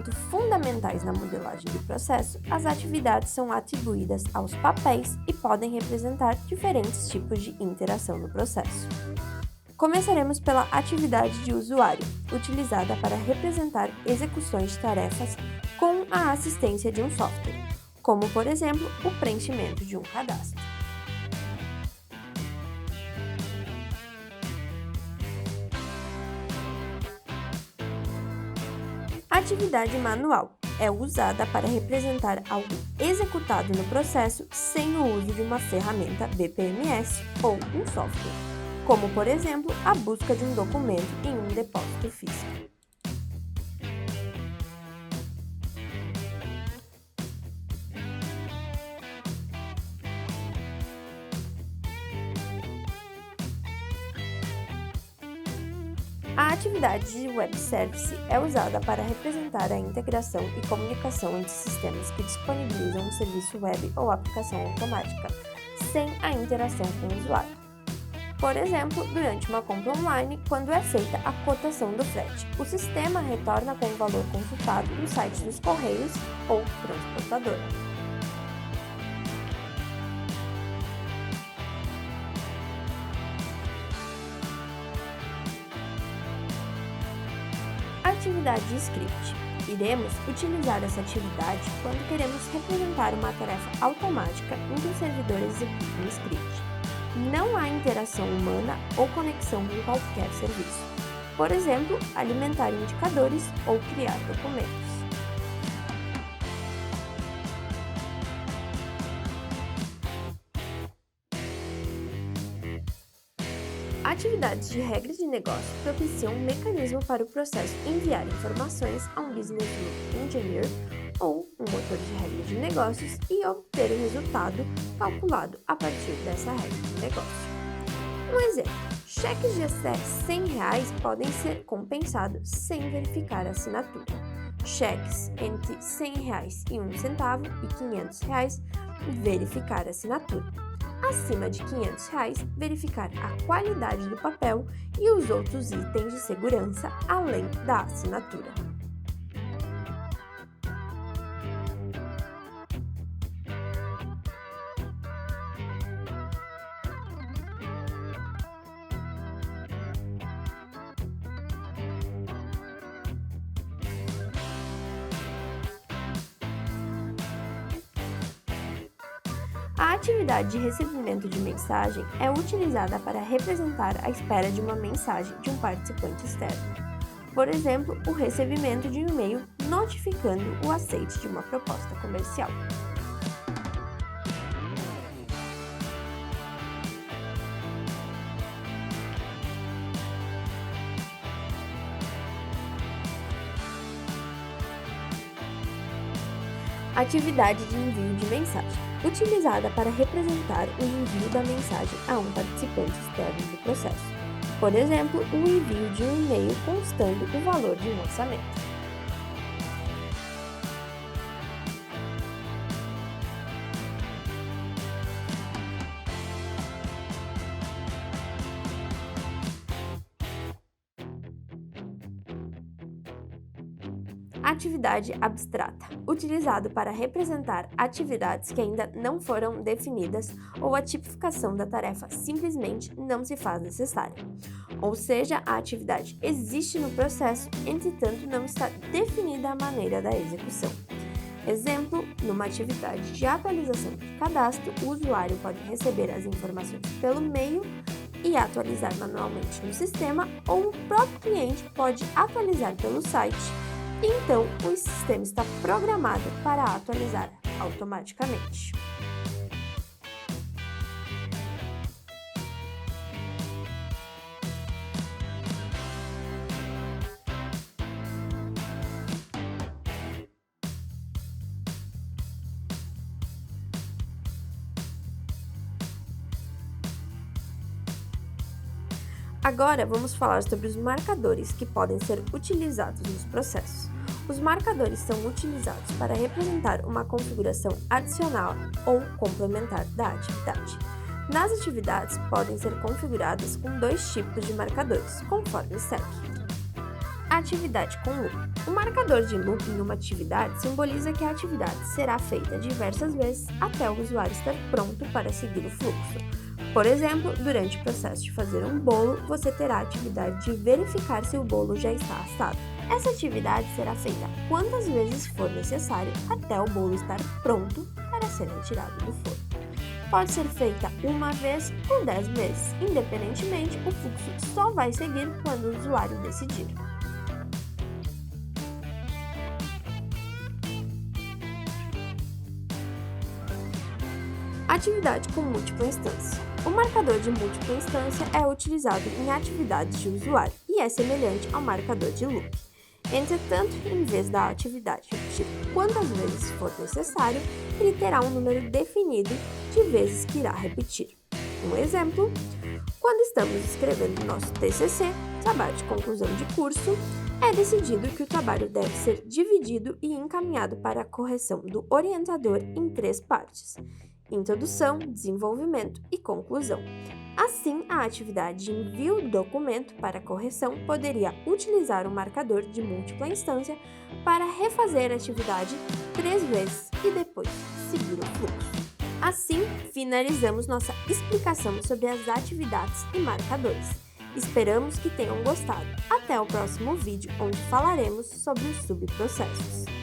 Enquanto fundamentais na modelagem do processo, as atividades são atribuídas aos papéis e podem representar diferentes tipos de interação no processo. Começaremos pela atividade de usuário, utilizada para representar execuções de tarefas com a assistência de um software, como, por exemplo, o preenchimento de um cadastro. A atividade manual é usada para representar algo executado no processo sem o uso de uma ferramenta BPMS ou um software, como, por exemplo, a busca de um documento em um depósito físico. A atividade de Web Service é usada para representar a integração e comunicação entre sistemas que disponibilizam um serviço web ou aplicação automática, sem a interação com o usuário. Por exemplo, durante uma compra online, quando é feita a cotação do frete, o sistema retorna com o valor consultado no site dos Correios ou transportadora. Atividade de script. Iremos utilizar essa atividade quando queremos representar uma tarefa automática em que o servidor execute um script. Não há interação humana ou conexão com qualquer serviço. Por exemplo, alimentar indicadores ou criar documentos. Atividades de regras de negócio propiciam um mecanismo para o processo enviar informações a um Business Engineer ou um motor de regras de negócios e obter o resultado calculado a partir dessa regra de negócio. Um exemplo, cheques de até R$100 podem ser compensados sem verificar a assinatura. Cheques entre R$100 e 1 centavo e R$500, verificar a assinatura. Acima de R$500, verificar a qualidade do papel e os outros itens de segurança, além da assinatura. A atividade de recebimento de mensagem é utilizada para representar a espera de uma mensagem de um participante externo. Por exemplo, o recebimento de um e-mail notificando o aceite de uma proposta comercial. Atividade de envio de mensagem, utilizada para representar o envio da mensagem a um participante externo do processo. Por exemplo, o envio de um e-mail constando o valor de um orçamento. Atividade abstrata, utilizado para representar atividades que ainda não foram definidas ou a tipificação da tarefa simplesmente não se faz necessária. Ou seja, a atividade existe no processo, entretanto não está definida a maneira da execução. Exemplo, numa atividade de atualização de cadastro, o usuário pode receber as informações pelo e-mail e atualizar manualmente no sistema, ou o próprio cliente pode atualizar pelo site. Então, o sistema está programado para atualizar automaticamente. Agora vamos falar sobre os marcadores que podem ser utilizados nos processos. Os marcadores são utilizados para representar uma configuração adicional ou complementar da atividade. Nas atividades podem ser configuradas com dois tipos de marcadores, conforme segue. Atividade com loop. O marcador de loop em uma atividade simboliza que a atividade será feita diversas vezes até o usuário estar pronto para seguir o fluxo. Por exemplo, durante o processo de fazer um bolo, você terá a atividade de verificar se o bolo já está assado. Essa atividade será feita quantas vezes for necessário até o bolo estar pronto para ser retirado do forno. Pode ser feita uma vez ou 10 vezes, independentemente, o fluxo só vai seguir quando o usuário decidir. Atividade com múltipla instância. O marcador de múltipla instância é utilizado em atividades de usuário e é semelhante ao marcador de loop. Entretanto, em vez da atividade repetir quantas vezes for necessário, ele terá um número definido de vezes que irá repetir. Um exemplo: quando estamos escrevendo nosso TCC, trabalho de conclusão de curso, é decidido que o trabalho deve ser dividido e encaminhado para a correção do orientador em 3 partes: introdução, desenvolvimento e conclusão. Assim, a atividade de envio do documento para correção poderia utilizar o marcador de múltipla instância para refazer a atividade 3 vezes e depois seguir o fluxo. Assim, finalizamos nossa explicação sobre as atividades e marcadores. Esperamos que tenham gostado. Até o próximo vídeo, onde falaremos sobre os subprocessos.